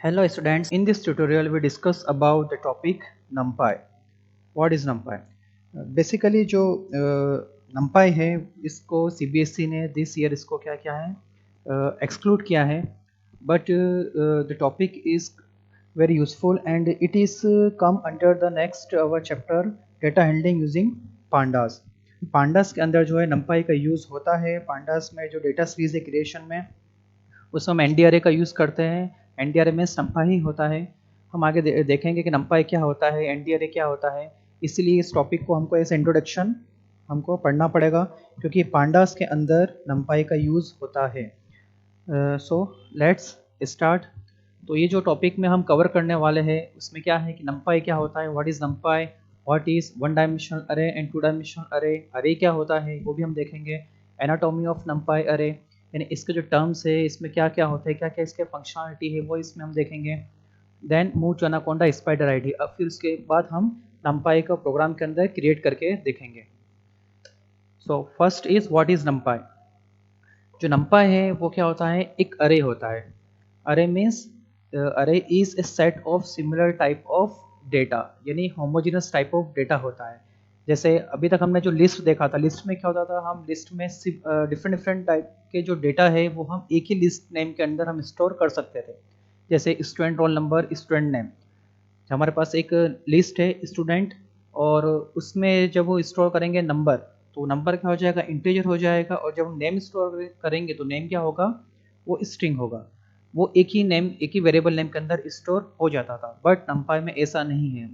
Hello students, in this tutorial we discuss about the topic NumPy. What is NumPy? Basically जो NumPy है इसको CBSE ने this year इसको क्या किया है exclude किया है, but the topic is very useful and it is come under the next our chapter data handling using pandas. pandas के अंदर जो है NumPy का यूज़ होता है। pandas में जो डेटा सीरीज है क्रिएशन में उसमें हम एनडीआरए का यूज़ करते हैं। एनडीआरए में नंपाई होता है। हम आगे देखेंगे कि नंपाई क्या होता है, एनडीआरए क्या होता है। इसलिए इस टॉपिक को हमको एज इंट्रोडक्शन हमको पढ़ना पड़ेगा क्योंकि पांडास के अंदर नंपाई का यूज़ होता है। So let's start. तो ये जो टॉपिक में हम कवर करने वाले हैं उसमें क्या है कि नंपाई क्या होता है, what is नंपाई, what is one dimensional अरे एंड टू डायमेंशनल अरे, अरे क्या होता है वो भी हम देखेंगे। एनाटॉमी ऑफ नंपाई अरे यानी इसके जो टर्म्स है इसमें क्या क्या होता है, क्या क्या इसके फंक्शनलिटी है वो इसमें हम देखेंगे। Then move to Anaconda Spyder ID. अब फिर उसके बाद हम नंपाई का प्रोग्राम के अंदर क्रिएट करके देखेंगे। So first is what is नंपाई। जो नंपाई है वो क्या होता है, एक अरे होता है। अरे मीन्स अरे is a set of similar type of data, यानी होमोजेनस टाइप ऑफ डेटा होता है। जैसे अभी तक हमने जो लिस्ट देखा था, लिस्ट में क्या होता था, हम लिस्ट में डिफरेंट डिफरेंट टाइप के जो डेटा है वो हम एक ही लिस्ट नेम के अंदर हम स्टोर कर सकते थे। जैसे student roll number, student name. हमारे पास एक लिस्ट है स्टूडेंट और उसमें जब वो स्टोर करेंगे नंबर, तो नंबर क्या हो जाएगा, इंटीजर हो जाएगा। और जब हम नेम स्टोर करेंगे तो नेम क्या होगा, वो स्ट्रिंग होगा। वो एक ही नेम, एक ही वेरिएबल नेम के अंदर स्टोर हो जाता था। बट नमपाई में ऐसा नहीं है।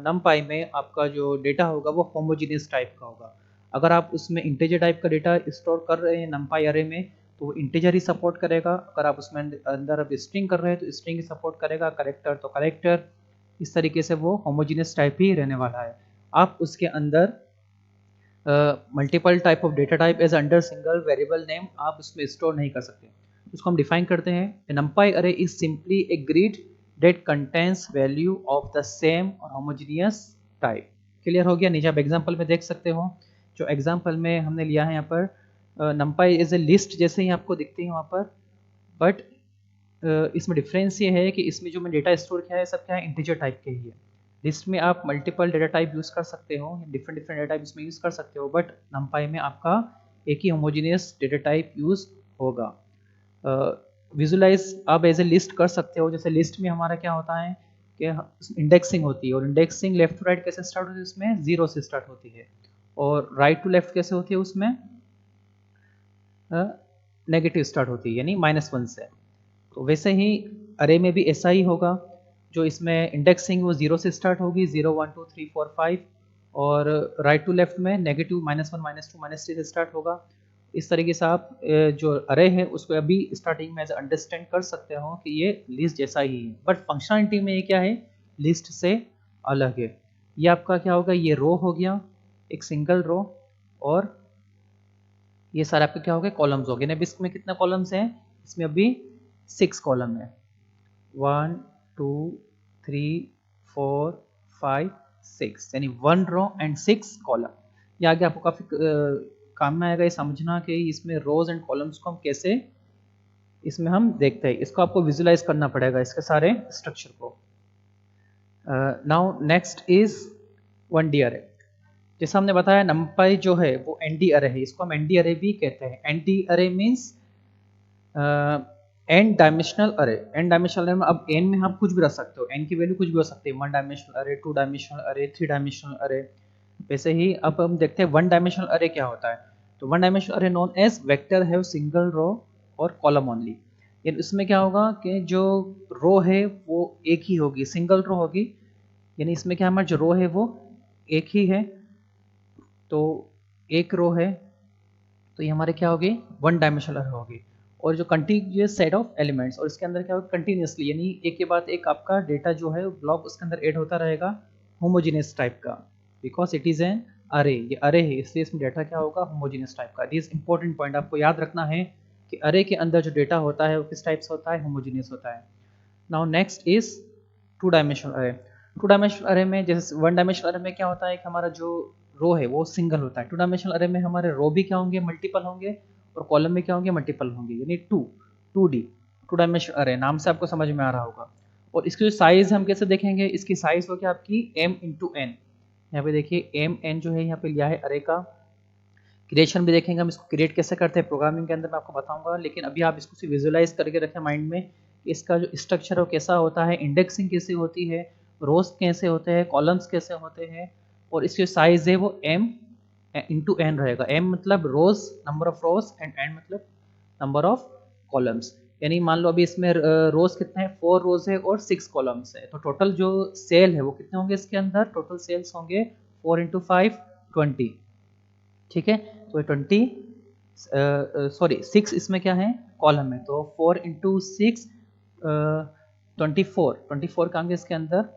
नमपाई में आपका जो डेटा होगा वो होमोजीनियस टाइप का होगा। अगर आप उसमें इंटीजर टाइप का डेटा स्टोर कर रहे हैं नमपाई अरे में तो वो इंटीजर ही सपोर्ट करेगा। अगर आप उसमें अंदर अब स्ट्रिंग कर रहे हैं तो स्ट्रिंग ही सपोर्ट करेगा, करेक्टर तो करेक्टर। इस तरीके से वो होमोजीनियस टाइप ही रहने वाला है। आप उसके अंदर multiple type of data type as under single variable name आप उसमें स्टोर नहीं कर सकते। उसको हम डिफाइन करते हैं। नंपाई अरे is simply a grid that contains value of the same और होमोजीनियस टाइप। क्लियर हो गया। नीचे आप एग्जांपल में देख सकते हो। जो एग्जांपल में हमने लिया है यहाँ पर नंपाई इज ए लिस्ट जैसे ही आपको दिखती है वहाँ पर। बट इसमें डिफरेंस ये है कि इसमें जो मैं डेटा स्टोर किया है सब क्या है, इंटीजर टाइप के ही है। लिस्ट में आप मल्टीपल डेटा टाइप यूज़ कर सकते हो, डिफरेंट डिफरेंट डेटा टाइप इसमें यूज़ कर सकते हो। बट नंपाई में आपका एक ही होमोजीनियस डेटा टाइप यूज़ होगा। विजुलाइज आप एज ए लिस्ट कर सकते हो। जैसे लिस्ट में हमारा क्या होता है कि इंडेक्सिंग होती है, और इंडेक्सिंग लेफ्ट टू राइट कैसे स्टार्ट होती है, उसमें जीरो से स्टार्ट होती है। और राइट टू लेफ्ट कैसे होती है, उसमें नेगेटिव स्टार्ट होती है, यानी -1 से। तो वैसे ही अरे में भी ऐसा ही होगा। जो इसमें इंडेक्सिंग वो 0 से स्टार्ट होगी, 0 1 2 3 4 5। और राइट टू लेफ्ट में नेगेटिव -1 -2 -3 से स्टार्ट होगा। इस तरीके से आप जो अरे है उसको अभी स्टार्टिंग में अंडरस्टैंड कर सकते हो कि ये लिस्ट जैसा ही है। बट फंक्शनलिटी में ये क्या है, लिस्ट से अलग है। ये आपका क्या होगा, ये रो हो गया, एक सिंगल रो। और ये सारे आपके क्या हो गए, कॉलम्स हो गए। अब इसमें कितने कॉलम्स हैं, इसमें अभी 6 कॉलम है। 1 2 3 4 5 6, यानी 1 रो एंड 6 कॉलम। ये आगे आपको काफ़ी काम में आएगा ये समझना कि इसमें रोज एंड कॉलम्स को हम कैसे इसमें हम देखते हैं। इसको आपको विजुलाइज करना पड़ेगा इसके सारे स्ट्रक्चर को। नाउ नेक्स्ट इज 1D अरे। जैसा हमने बताया नंपाई जो है वो एनडी अरे है, इसको हम एनडी अरे भी कहते हैं। एनडी अरे मीन्स एन डायमेंशनल अरे। एन डायमेंशनल अरे में अब एन में आप कुछ भी रख सकते हो, एन की वैल्यू कुछ भी हो सकती है। 1 डायमेंशनल अरे, 2 डायमेंशनल अरे, 3 डायमेंशनल अरे। वैसे ही अब हम देखते हैं 1 डायमेंशनल अरे क्या होता है। तो 1 dimensional array known as vector have single row और कॉलम ओनली। यानी इसमें क्या होगा कि जो रो है वो एक ही होगी, सिंगल रो होगी। यानी इसमें क्या हमारा जो रो है वो एक ही है। तो एक रो है तो ये हमारे क्या होगी, 1 डायमेंशनल अरे होगी। और जो कंटिन्यूस सेट ऑफ एलिमेंट्स, और इसके अंदर क्या होगा, कंटिन्यूसली, यानी एक के बाद एक आपका डेटा जो है ब्लॉक उसके अंदर ऐड होता रहेगा होमोजीनियस टाइप का। बिकॉज इट इज एन अरे, ये अरे है इसलिए इसमें डेटा क्या होगा, होमोजीनियस टाइप का। दिस इंपॉर्टेंट पॉइंट आपको याद रखना है कि अरे के अंदर जो डेटा होता है वो किस टाइप से होता है, होमोजीनियस होता है। नाउ नेक्स्ट इज 2 डायमेंशनल अरे। 2 डायमेंशनल अरे में जैसे 1 डायमेंशनल अरे में क्या होता है कि हमारा जो रो है वो सिंगल होता है। 2 डायमेंशनल अरे में हमारे रो भी क्या होंगे, मल्टीपल होंगे, और कॉलम में क्या होंगे, मल्टीपल होंगे, यानी 2 2D। टू डायमेंशनल अरे, नाम से आपको समझ में आ रहा होगा। और इसकी जो साइज हम कैसे देखेंगे, इसकी साइज होगी आपकी m इंटू एन। यहाँ पे देखिए m n जो है यहाँ पे लिया है अरे का। क्रिएशन भी देखेंगे हम, इसको क्रिएट कैसे करते हैं प्रोग्रामिंग के अंदर मैं आपको बताऊंगा, लेकिन अभी आप इसको सिर्फ विजुअलाइज करके रखें माइंड में कि इसका जो स्ट्रक्चर है वो कैसा होता है, इंडेक्सिंग कैसे होती है, रोज कैसे होते हैं, कॉलम्स कैसे होते हैं, और इसकी साइज है वो m इंटू एन रहेगा। m मतलब rows, number of rows, and n मतलब नंबर ऑफ कॉलम्स। यानी मान लो अभी इसमें रोज कितने हैं, 4 रोज है और 6 कॉलम्स है, तो टोटल जो सेल है वो कितने होंगे इसके अंदर, टोटल सेल्स होंगे 4 इंटू 5 20। ठीक है, तो 20 सॉरी 6 इसमें क्या है, कॉलम है, तो 4 इंटू 6 24 का होंगे इसके अंदर,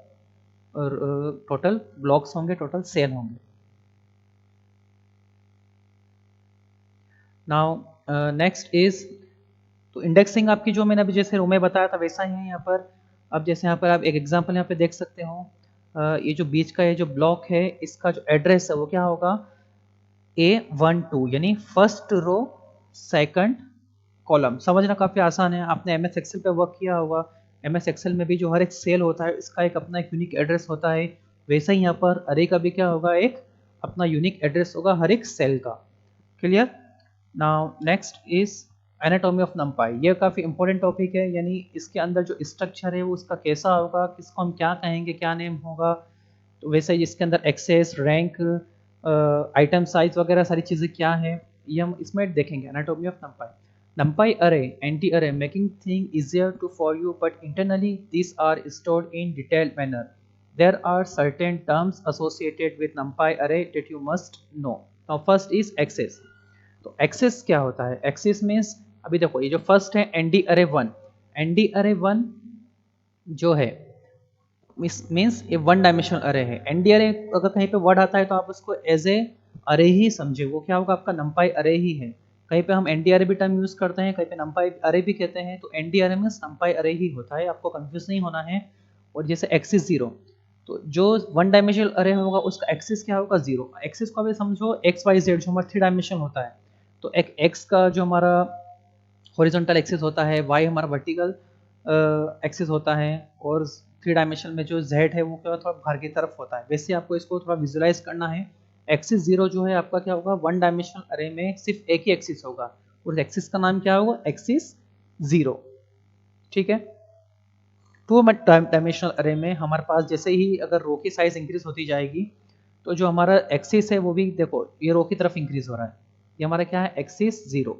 और टोटल ब्लॉक्स होंगे, टोटल सेल होंगे। नाउ नेक्स्ट इज, तो इंडेक्सिंग आपकी जो मैंने अभी जैसे रो में बताया था वैसा ही है यहाँ पर। अब जैसे यहाँ पर आप एक एग्जांपल यहाँ पे देख सकते हो, ये जो बीच का ये जो ब्लॉक है इसका जो एड्रेस है वो क्या होगा, A12, यानी फर्स्ट रो सेकंड कॉलम। समझना काफ़ी आसान है, आपने एम एस एक्सेल पे वर्क किया होगा। एम एस एक्सेल में भी जो हर एक सेल होता है इसका एक अपना एक यूनिक एड्रेस होता है, वैसे ही यहाँ पर अरे का भी क्या होगा, एक अपना यूनिक एड्रेस होगा हर एक सेल का। Clear. Now next is anatomy of नंपाई। ये काफ़ी इंपॉर्टेंट टॉपिक है, यानी इसके अंदर जो स्ट्रक्चर है वो उसका कैसा होगा, किसको हम क्या कहेंगे, क्या नेम होगा। तो वैसे ही इसके अंदर एक्सेस, रैंक, आइटम साइज वगैरह सारी चीज़ें क्या है ये हम इसमें देखेंगे। Anatomy of नंपाई। नंपाई array, ND array, making thing easier to for you but internally this are stored in detailed manner. There are certain terms associated with NumPy array that you must know. Now first is access. तो access क्या होता है, access means, अभी देखो ये जो first है ND अरे वन, एनडी अरे वन जो है मीन्स ये वन डायमेंशनल अरे है। एनडी अरे अगर कहीं पे वर्ड आता है तो आप उसको एज ए अरे ही समझे, वो क्या होगा आपका नंपाई अरे ही है। कहीं पे हम एनडी अरे भी टर्म यूज करते हैं, कहीं पे नंपाई अरे भी कहते हैं, तो एनडी अरे मीन्स नंपाई अरे ही होता है, आपको कंफ्यूज नहीं होना है। और जैसे एक्सिस जीरो, तो जो वन डायमेंशनल अरे होगा उसका एक्सिस क्या होगा, जीरो। एक्सिस को अभी समझो एक्स वाई जेड जो हमारा 3 डायमेंशनल होता है, तो एक एक्स का जो हमारा हॉरिजॉन्टल एक्सिस होता है, वाई हमारा वर्टिकल एक्सिस होता है, और 3 डायमेंशन में जो जेड है वो क्या थोड़ा बाहर की तरफ होता है। वैसे आपको इसको थोड़ा विजुलाइज करना है। एक्सिस जीरो जो है आपका क्या होगा, वन डायमेंशनल अरे में सिर्फ एक ही एक्सिस होगा, उस एक्सिस का नाम क्या होगा, एक्सिस जीरो। ठीक है। टू डायमेंशनल अरे में हमारे पास जैसे ही अगर रो की साइज इंक्रीज होती जाएगी, तो जो हमारा एक्सिस है वो भी देखो ये रो की तरफ इंक्रीज हो रहा है, ये हमारा क्या है, एक्सिस जीरो।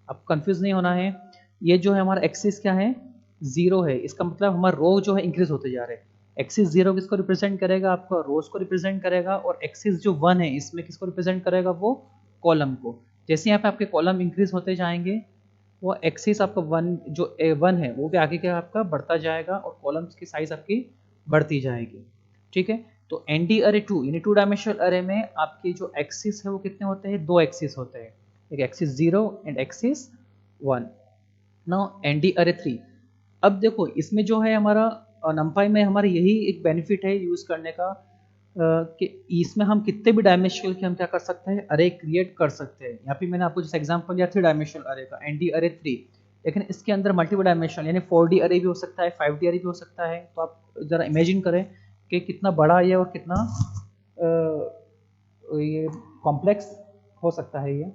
अब कंफ्यूज नहीं होना है, ये जो है हमारा एक्सिस क्या है, जीरो है, इसका मतलब हमारा रो जो है इंक्रीज होते जा रहे हैं। एक्सिस जीरो किसको रिप्रेजेंट करेगा, आपका रोज को रिप्रेजेंट करेगा, और एक्सिस जो वन है इसमें किसको रिप्रेजेंट करेगा, वो कॉलम को। जैसे यहाँ पे आपके कॉलम इंक्रीज होते जाएंगे, वो एक्सिस आपका वन जो वन है वो भी आगे क्या आपका बढ़ता जाएगा, और कॉलम्स की साइज आपकी बढ़ती जाएगी। ठीक है। तो एनडी अरे टू, यानी टू डायमेंशनल अरे में आपकी जो एक्सिस है वो कितने होते हैं, दो एक्सिस होते हैं, एक axis zero and axis one. Now ND array three. अब देखो इसमें जो है हमारा नंपाई में हमारा यही एक बेनिफिट है यूज करने का, कि इसमें हम कितने भी डायमेंशनल के हम क्या कर सकते हैं, अरे क्रिएट कर सकते हैं। यहाँ पे मैंने आपको जैसे एग्जांपल दिया 3 डायमेंशनल अरे का, एनडी अरे 3, लेकिन इसके अंदर मल्टीपल डायमेंशनल यानी 4D अरे भी हो सकता है, 5D अरे भी हो सकता है। तो आप जरा इमेजिन करें कि कितना बड़ा ये और कितना ये कॉम्प्लेक्स हो सकता है ये।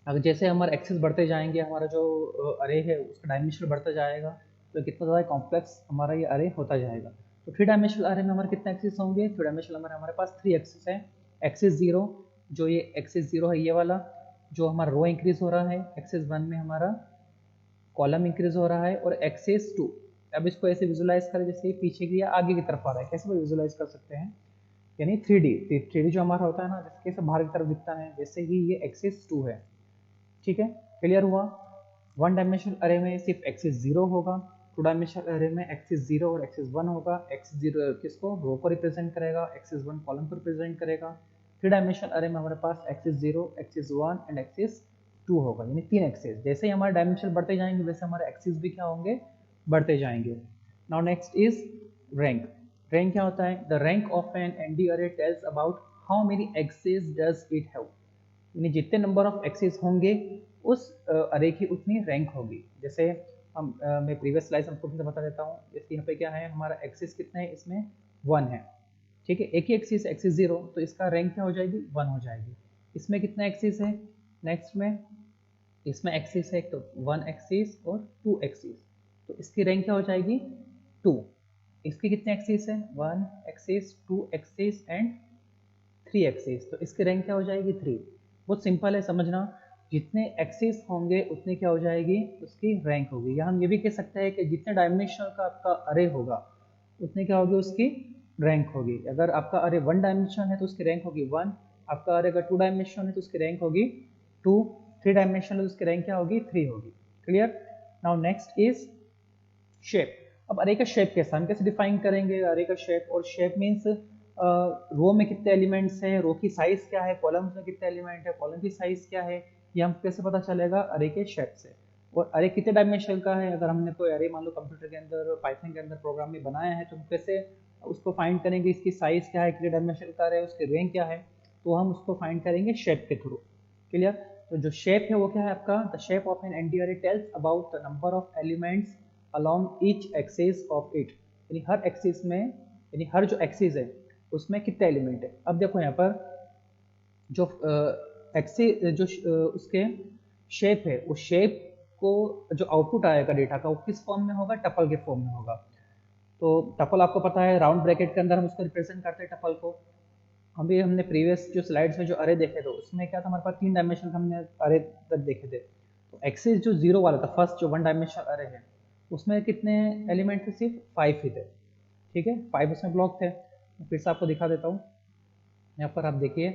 अगर जैसे हमारे एक्सेस बढ़ते जाएंगे, हमारा जो अरे है उसका डायमेंशन बढ़ता जाएगा, तो कितना ज़्यादा कॉम्प्लेक्स हमारा ये अरे होता जाएगा। तो 3 डायमेंशनल अरे में हमारे कितने एक्सिस होंगे, 3 डायमेंशनल हमारे पास 3 एक्सिस है। एक्सिस जीरो, जो ये एक्सिस जीरो है ये वाला, जो हमारा रो इंक्रीज हो रहा है, एक्सिस वन में हमारा कॉलम इंक्रीज हो रहा है, और एक्सिस टू, अब इसको ऐसे विजुलाइज करें जैसे पीछे की या आगे की तरफ आ रहा है, कैसे विजुलाइज कर सकते हैं, यानी 3D जो हमारा होता है ना, जैसे कैसे बाहर की तरफ दिखता है, वैसे ही ये एक्सिस टू है। ठीक है, क्लियर हुआ। वन डायमेंशनल अरे में सिर्फ एक्सिस जीरो होगा, टू डायमेंशनल अरे में एक्सिस जीरो और एक्सिस वन होगा। एक्सिस जीरो किसको, रो को रिप्रेजेंट करेगा, एक्सिस वन कॉलम को रिप्रेजेंट करेगा। 3 डायमेंशनल अरे में हमारे पास axis zero, axis one and axis two होगा, यानी 3 एक्सिस। जैसे ही हमारे डायमेंशन बढ़ते जाएंगे वैसे हमारे एक्सिस भी क्या होंगे, बढ़ते जाएंगे। Now next is rank. Rank क्या होता है, the rank of an ND array tells about how many axis does it have, यानी जितने नंबर ऑफ एक्सिस होंगे उस अरे की उतनी रैंक होगी। जैसे मैं प्रीवियस स्लाइड आपको फिर से बता देता हूँ। जैसे यहाँ पे क्या है, हमारा एक्सिस कितना है, इसमें 1 है, ठीक है, एक ही एक्सिस, एक्सिस 0, तो इसका रैंक क्या हो जाएगी, 1 हो जाएगी। इसमें कितना एक्सिस है, नेक्स्ट में इसमें एक्सिस है, तो 1 एक्सिस और 2 एक्सिस, तो इसकी रैंक क्या हो जाएगी, 2। इसके कितने एक्सिस है, 1 एक्सिस, 2 एक्सिस एंड 3 एक्सिस, तो इसकी रैंक क्या हो जाएगी, 3। बहुत सिंपल है समझना, जितने एक्सिस होंगे उतनी क्या हो जाएगी, उसकी रैंक होगी। या हम ये भी कह सकते हैं कि जितने डायमेंशनल का आपका अरे होगा उतनी क्या होगी, उसकी रैंक होगी। अगर आपका अरे 1 डायमेंशन है तो उसकी रैंक होगी 1, आपका अरे अगर 2 डायमेंशन है तो उसकी रैंक होगी 2, 3 डायमेंशनल है तो उसकी रैंक क्या होगी, 3 होगी। Clear. Now next is shape. अब अरे का शेप कैसा, हम कैसे डिफाइन करेंगे अरे का शेप, और शेप मीन्स रो में कितने एलिमेंट्स हैं, रो की साइज क्या है, कॉलम्स में कितने एलिमेंट है, कॉलम की साइज क्या है, ये हम कैसे पता चलेगा, अरे के शेप से। और अरे कितने डायमेंशन का है, अगर हमने कोई अरे मान लो कंप्यूटर के अंदर, पाइथन के अंदर प्रोग्राम में बनाया है, तो हम कैसे उसको फाइंड करेंगे, इसकी साइज क्या है, कितने डायमेंशन का है, उसकी रैंक क्या है, तो हम उसको फाइंड करेंगे शेप के थ्रू। क्लियर। तो जो शेप है वो क्या है आपका, the shape of an ND array tells about the number of elements along each axis of it, यानी हर एक्सिस में, यानी हर जो एक्सिस है उसमें कितने एलिमेंट है। अब देखो यहाँ पर जो एक्सिस जो उसके शेप है, उस शेप को जो आउटपुट आएगा डेटा का, वो किस फॉर्म में होगा, टपल के फॉर्म में होगा। तो टपल आपको पता है, राउंड ब्रैकेट के अंदर हम उसको रिप्रेजेंट करते हैं टपल को। हमने प्रीवियस जो स्लाइड्स में जो अरे देखे थे उसमें क्या था, हमारे पास 3 डायमेंशन हमने अरे तक देखे थे। तो एक्सिस जो 0 वाला था, फर्स्ट जो 1 डायमेंशनल अरे है, उसमें कितने एलिमेंट थे, सिर्फ 5 ही थे, ठीक है, 5 उसमें ब्लॉक थे। फिर से आपको दिखा देता हूँ, यहाँ पर आप देखिए,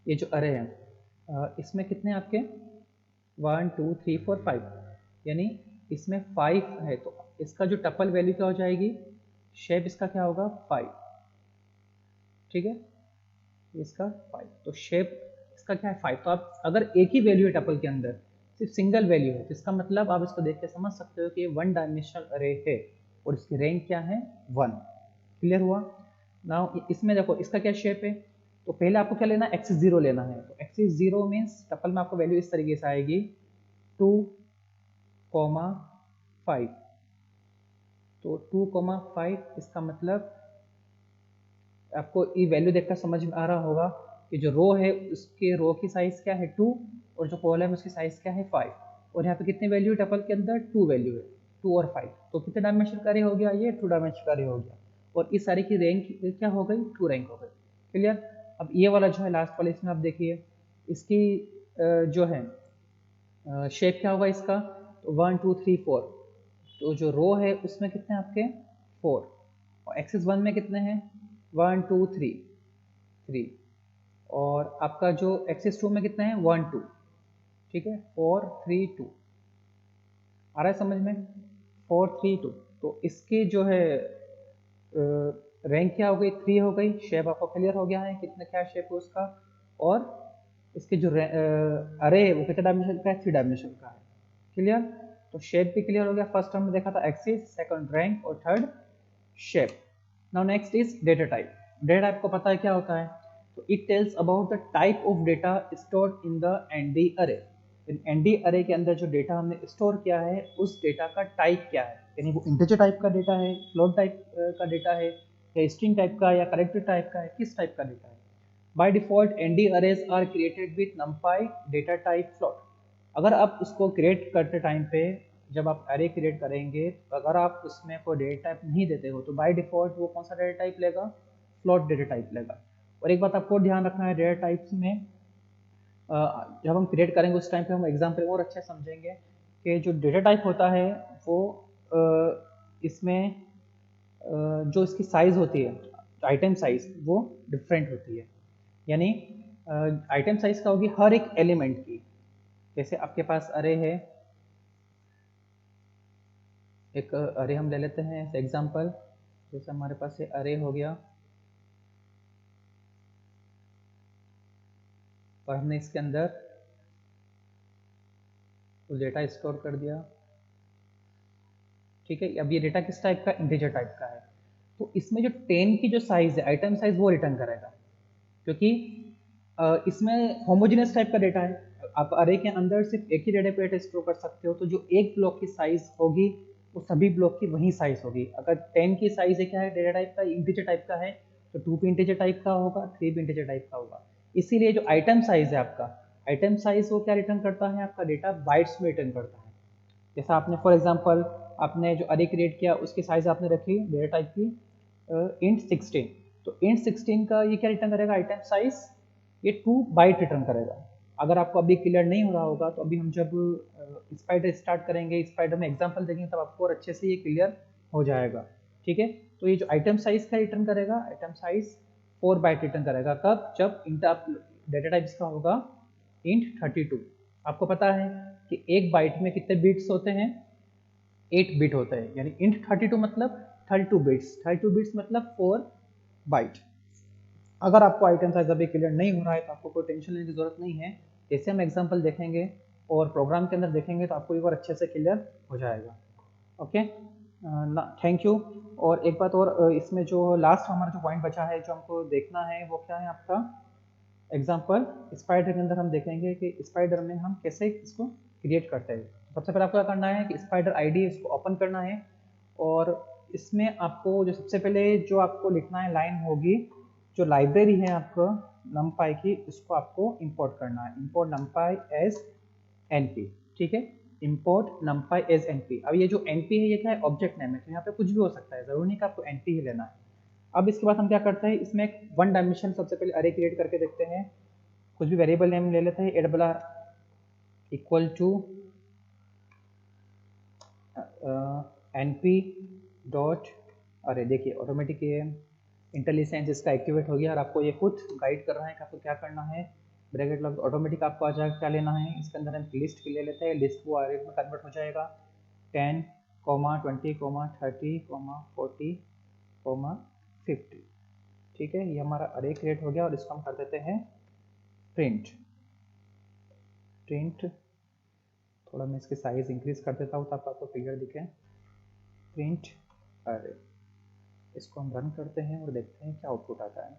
ये जो अरे है इसमें कितने आपके 1 2 3 4 5, यानी इसमें 5 है, तो इसका जो टपल वैल्यू क्या हो जाएगी, शेप इसका क्या होगा, 5, ठीक है, इसका 5, तो शेप इसका क्या है, 5। तो आप अगर एक ही वैल्यू है टपल के अंदर, सिर्फ सिंगल वैल्यू है, तो इसका मतलब आप इसको देख के समझ सकते हो कि ये 1 डायमेंशनल अरे है और इसकी रैंक क्या है, 1। क्लियर हुआ। नाउ इसमें देखो इसका क्या शेप है, तो पहले आपको क्या लेना है, एक्सिस 0 लेना है। तो एक्सिस 0 मीन्स टपल में आपको वैल्यू इस तरीके से आएगी 2, 5, तो 2, 5, इसका मतलब आपको ये वैल्यू देखकर समझ में आ रहा होगा कि जो रो है उसके रो की साइज क्या है 2, और जो कॉलम है उसकी साइज क्या है 5, और यहाँ पे कितने वैल्यू है टपल के अंदर, 2 वैल्यू है, 2 और 5, तो कितने डायमेंशन का array हो गया, ये 2 डायमेंशन का array हो गया, और इस सारी की रैंक क्या हो गई, 2 रैंक हो गई। क्लियर। अब ये वाला जो है लास्ट वाला, इसमें आप देखिए इसकी जो है शेप क्या होगा इसका, तो 1 2 3 4, तो जो रो है उसमें कितने आपके 4, और एक्सिस 1 में कितने हैं 1 2 3 3, और आपका जो एक्सिस 2 में कितने हैं 1 2, ठीक है, 4 3 2, आ रहा है समझ में, 4 3 2, तो इसकी जो है रैंक क्या हो गई, 3 हो गई। शेप आपको क्लियर हो गया है कितना क्या शेप है उसका, और इसके जो अरे है वो कितने डायमेंशन का है, 3 डायमेंशन का है। क्लियर। तो शेप भी क्लियर हो गया, फर्स्ट हमने देखा था एक्सिस, सेकंड रैंक और third shape. Now next is data type. Data type को पता है क्या होता है, तो it tells about the type of data stored in the ND array. ND array के अंदर जो डेटा हमने स्टोर किया है उस डेटा का टाइप क्या है, यानी वो इंटीजर टाइप का डेटा है, फ्लोट टाइप का डेटा है, या स्ट्रिंग टाइप का, या कैरेक्टर टाइप का है, किस टाइप का डेटा है। By default ND arrays are created with numpy data type float. अगर आप उसको क्रिएट करते टाइम पे, जब आप अरे क्रिएट करेंगे, तो अगर आप उसमें कोई डेटा टाइप नहीं देते हो तो बाय डिफॉल्ट वो कौन सा डेटा टाइप लेगा, फ्लोट डेटा टाइप लेगा। और एक बात आपको ध्यान रखना है, डेटा टाइप्स में जब हम क्रिएट करेंगे उस टाइम पे हम एग्जाम्पल और अच्छे समझेंगे कि जो डेटा टाइप होता है वो इसमें जो इसकी साइज होती है, आइटम साइज, वो डिफरेंट होती है। यानी आइटम साइज क्या होगी, हर एक एलिमेंट की। जैसे आपके पास अरे है, एक अरे हम ले लेते हैं एग्जांपल, जैसे हमारे पास ये अरे हो गया, और हमने इसके अंदर कुछ डेटा स्टोर कर दिया, ठीक है। अब ये डेटा किस टाइप का, इंटीजर टाइप का है, तो इसमें जो 10 की जो साइज है, आइटम साइज, वो रिटर्न करेगा, क्योंकि इसमें होमोजेनियस टाइप का डेटा है। आप अरे के अंदर सिर्फ एक ही डेटा पार्ट स्टोर कर सकते हो, तो जो एक ब्लॉक की साइज होगी वो सभी ब्लॉक की वही साइज होगी। अगर 10 की साइज है क्या है डेटा टाइप का, इंटीजर टाइप का है, तो 2 भी इंटीजर टाइप का होगा, 3 भी इंटीजर टाइप का होगा। इसीलिए जो आइटम साइज है आपका, आइटम साइज वो क्या रिटर्न करता है, आपका डेटा बाइट्स में रिटर्न करता है। जैसा आपने फॉर एग्जांपल आपने जो अरे क्रिएट किया उसकी साइज आपने रखी डेटा टाइप की इंट 16, तो इंट 16 का ये क्या रिटर्न करेगा, आइटम साइज ये 2 बाइट रिटर्न करेगा। अगर आपको अभी क्लियर नहीं हो रहा होगा तो अभी हम जब स्पाइडर स्टार्ट करेंगे, स्पाइडर में एग्जांपल देखेंगे तब आपको और अच्छे से ये क्लियर हो जाएगा। ठीक है, तो ये जो आइटम साइज का रिटर्न करेगा, आइटम साइज 4 बाइट रिटर्न करेगा। कब, जब इंट आप डेटा टाइप इसका होगा इंट 32। आपको पता है कि एक बाइट में कितने बिट्स होते हैं, 8 बिट होता है, यानी इंट 32 मतलब 32 बिट्स, 32 बिट्स मतलब 4 बाइट। अगर आपको आइटम साइज अभी क्लियर नहीं हो रहा है तो आपको कोई टेंशन लेने की जरूरत नहीं है, जैसे हम एग्जांपल देखेंगे और प्रोग्राम के अंदर देखेंगे तो आपको एक बार अच्छे से क्लियर हो जाएगा। Okay, thank you. और एक बात और, इसमें जो लास्ट हमारा जो पॉइंट बचा है जो हमको देखना है वो क्या है, आपका एग्जाम्पल स्पाइडर के अंदर हम देखेंगे कि स्पाइडर में हम कैसे इसको क्रिएट करते हैं। सबसे पहले आपको क्या करना है कि स्पाइडर आईडी इसको ओपन करना है, और इसमें आपको जो सबसे पहले जो आपको लिखना है लाइन होगी, जो लाइब्रेरी है आपको numpy की, इसको आपको इंपोर्ट करना है, इंपोर्ट numpy एज np। ठीक है, इंपोर्ट numpy एज np। अब ये जो np है ये क्या है, ऑब्जेक्ट नेम है, तो यहाँ पे कुछ भी हो सकता है, जरूरी नहीं कि आपको np ही लेना है। अब इसके बाद हम क्या करते हैं, इसमें एक 1 डायमेंशन सबसे पहले अरे क्रिएट करके देखते हैं। कुछ भी वेरिएबल नेम ले लेते हैं, ARR equal to np dot array. देखिए ऑटोमेटिक ये इंटेलिजेंस इसका एक्टिवेट हो गया और आपको ये खुद गाइड कर रहा है कि आपको क्या करना है। ब्रैकेट लग ऑटोमेटिक आपको आ जाएगा क्या लेना है। इसके अंदर हम लिस्ट ले लेते हैं, लिस्ट वो अरे में कन्वर्ट हो जाएगा 10, 20, 30, 40, 50। ठीक है, ये हमारा अरे क्रिएट हो गया और इसको हम कर देते हैं प्रिंट। थोड़ा मैं इसकी साइज इंक्रीज कर देता हूँ ताकि आपको क्लियर दिखे। प्रिंट अरे, इसको हम रन करते हैं और देखते हैं क्या आउटपुट आता है।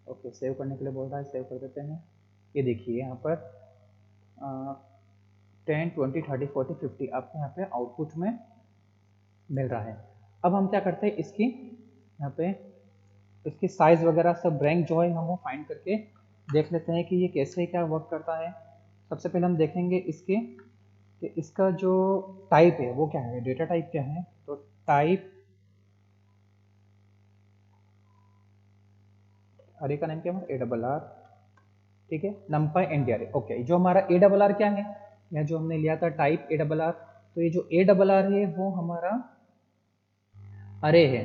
ओके, सेव करने के लिए बोल रहा है, सेव कर देते हैं। ये देखिए यहाँ पर 10, 20, 30, 40, 50 आपको यहाँ पे आउटपुट में मिल रहा है। अब हम क्या करते हैं, इसकी यहाँ पे इसकी साइज वगैरह सब रैंक जो है हम वो फाइंड करके देख लेते हैं कि ये कैसे क्या वर्क करता है। सबसे पहले हम देखेंगे इसके कि इसका जो टाइप है वो क्या है, डेटा टाइप क्या है। तो टाइप अरे का नाम क्या है, ARR। ठीक है, numpy ND array। ओके, जो हमारा ARR क्या है, या जो हमने लिया था टाइप ARR, तो ये जो ARR है वो हमारा अरे है।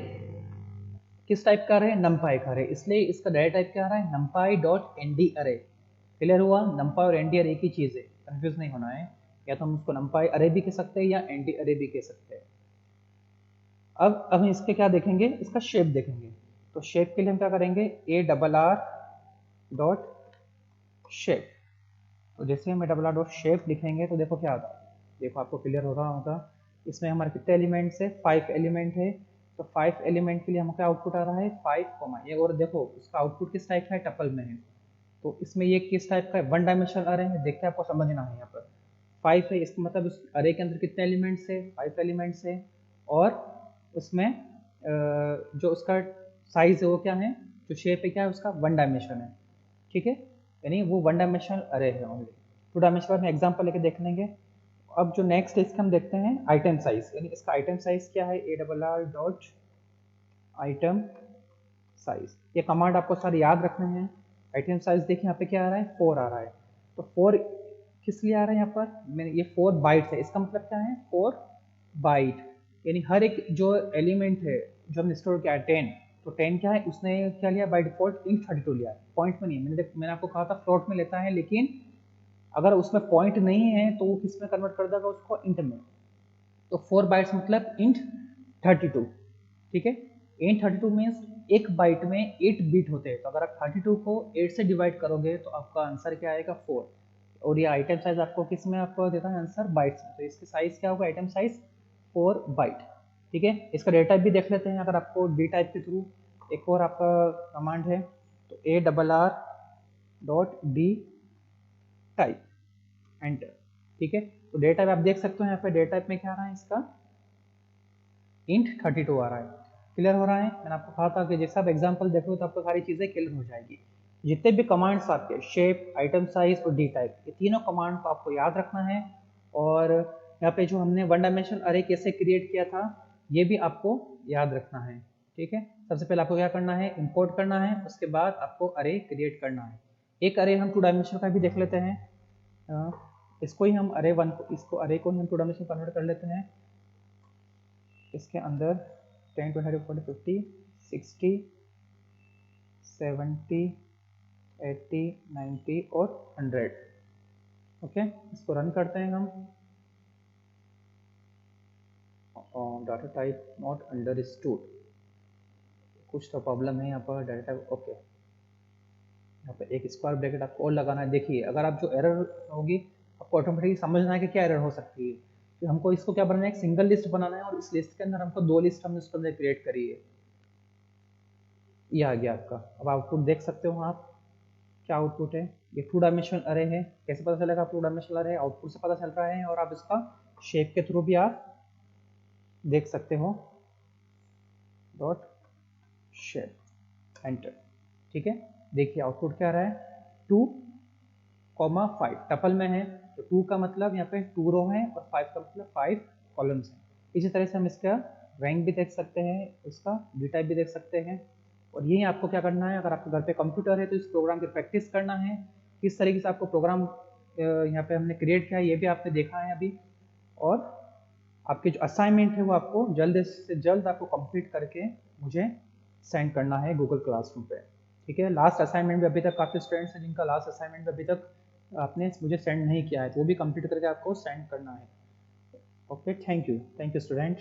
किस टाइप का अरे, numpy का अरे, इसलिए इसका डेटा टाइप क्या आ रहा है, numpy dot ND array। Clear हुआ, numpy और ND array एक ही चीज है, कंफ्यूज नहीं होना है। या तो हम उसको numpy array भी कह सकते हैं या ND array भी कह सकते हैं। अब हम इसके क्या देखेंगे, इसका शेप देखेंगे। तो शेप के लिए हम क्या करेंगे, ARR डॉट शेप। तो जैसे हम ARR डॉट शेप लिखेंगे तो देखो क्या आता है, देखो आपको क्लियर हो रहा होगा। इसमें हमारे कितने एलिमेंट्स है, 5 एलिमेंट है। तो 5 एलिमेंट के लिए हमको क्या आउटपुट आ रहा है, 5, ये। और देखो उसका आउटपुट किस टाइप का है, टपल में है। तो इसमें ये किस टाइप का है, 1 डायमेंशनल अरे है। देख के आपको समझना है, यहाँ पर 5 है, इसका मतलब उस अरे के अंदर कितने एलिमेंट्स है, 5 एलिमेंट्स है। और उसमें जो उसका साइज है वो क्या है, जो शेप है क्या है उसका, 1 डायमेंशन है। ठीक है, यानी वो 1 डायमेंशनल अरे है ओनली। 2 डायमेंशनल में एग्जांपल लेके देख लेंगे। अब जो नेक्स्ट है इसका हम देखते हैं आइटम साइज, यानी इसका आइटम साइज क्या है, ARR डॉट आइटम साइज। ये कमांड आपको सारे याद रखने हैं। आइटम साइज देखिए यहाँ पे क्या आ रहा है, 4 आ रहा है। तो 4 किस लिए आ रहा है यहाँ पर, ये 4 बाइट्स है, इसका मतलब क्या है, 4 बाइट। यानी हर एक जो एलिमेंट है जो हमने स्टोर किया है 10, तो 10 क्या है, उसने क्या लिया बाय डिफॉल्ट इंट 32 लिया है, पॉइंट में नहीं। मैंने आपको कहा था फ्लोट में लेता है, लेकिन अगर उसमें पॉइंट नहीं है तो वो किस में कन्वर्ट कर देगा, उसको इंट में। तो 4 बाइट्स मतलब इंट 32। ठीक है, इंट 32 मीन्स एक बाइट में 8 बिट होते हैं। तो अगर आप 32 को 8 से डिवाइड करोगे तो आपका आंसर क्या आएगा, 4। और ये आइटम साइज आपको किस में आपको देता है आंसर, बाइट्स में। तो इसकी साइज क्या होगा, आइटम साइज 4 बाइट। ठीक है, इसका डेटा टाइप भी देख लेते हैं। अगर आपको डी टाइप के थ्रू एक और आपका कमांड है, तो ARR dot D type. Enter. ठीक है, तो डेटा टाइप आप देख सकते हो यहाँ पे डेटा टाइप में क्या आ रहा है, इसका इंट 32 आ रहा है। क्लियर हो रहा है? मैंने आपको कहा था कि जैसे आप एग्जांपल देखो तो आपको सारी चीज़ें क्लियर हो जाएगी। जितने भी कमांड्स आपके शेप, आइटम साइज और डी टाइप, ये तीनों कमांड को आपको याद रखना है। और यहाँ पे जो हमने वन डायमेंशनल अरे कैसे क्रिएट किया था ये भी आपको याद रखना है। ठीक है, सबसे पहले आपको क्या करना है, इंपोर्ट करना है, उसके बाद आपको अरे क्रिएट करना है। एक अरे हम 2 डायमेंशनल का भी देख लेते हैं। इसको ही हम अरे वन को, इसको अरे को ही हम 2 डायमेंशनल कन्वर्ट कर लेते हैं। इसके अंदर 10, 20, 40, 50, 60, 70, 80, 90 और 100। ओके, इसको रन करते हैं हम। डाटा टाइप नॉट अंडरस्टूड, कुछ तो प्रॉब्लम है यहाँ पर डाटा टाइप। ओके, यहाँ पे एक स्क्वायर ब्रैकेट आपको और लगाना है। देखिए अगर आप जो एरर होगी आपको ऑटोमेटिकली समझना है कि क्या एरर हो सकती है। तो हमको इसको क्या बनाना है, एक सिंगल लिस्ट बनाना है और इस लिस्ट के अंदर हमको 2 लिस्ट हमने उसके अंदर क्रिएट करी है। ये आ गया आपका। अब आउटपुट देख सकते हो आप, क्या आउटपुट है, ये 2 डायमेंशनल अरे है। कैसे पता चलेगा 2 डायमेंशनल अरे? आउटपुट से पता चल रहा है और आप इसका शेप के थ्रू भी आप देख सकते हो। Dot shape, enter. ठीक है, देखिए आउटपुट क्या आ रहा है, 2,5 टपल में है तो 2 का मतलब यहाँ पे 2 रो है और 5 का मतलब 5 कॉलम्स हैं। इसी तरह से हम इसका रैंक भी देख सकते हैं, इसका डी टाइप भी देख सकते हैं। और यही आपको क्या करना है, अगर आपके घर पे कंप्यूटर है तो इस प्रोग्राम की प्रैक्टिस करना है। किस तरीके से आपको प्रोग्राम यहाँ पे हमने क्रिएट किया है ये भी आपने देखा है अभी। और आपके जो असाइनमेंट है वो आपको जल्द से जल्द आपको कंप्लीट करके मुझे सेंड करना है गूगल क्लासरूम पे। ठीक है, लास्ट असाइनमेंट भी अभी तक काफ़ी स्टूडेंट्स हैं जिनका लास्ट असाइनमेंट भी अभी तक आपने मुझे सेंड नहीं किया है, तो वो भी कंप्लीट करके आपको सेंड करना है। Okay, thank you student.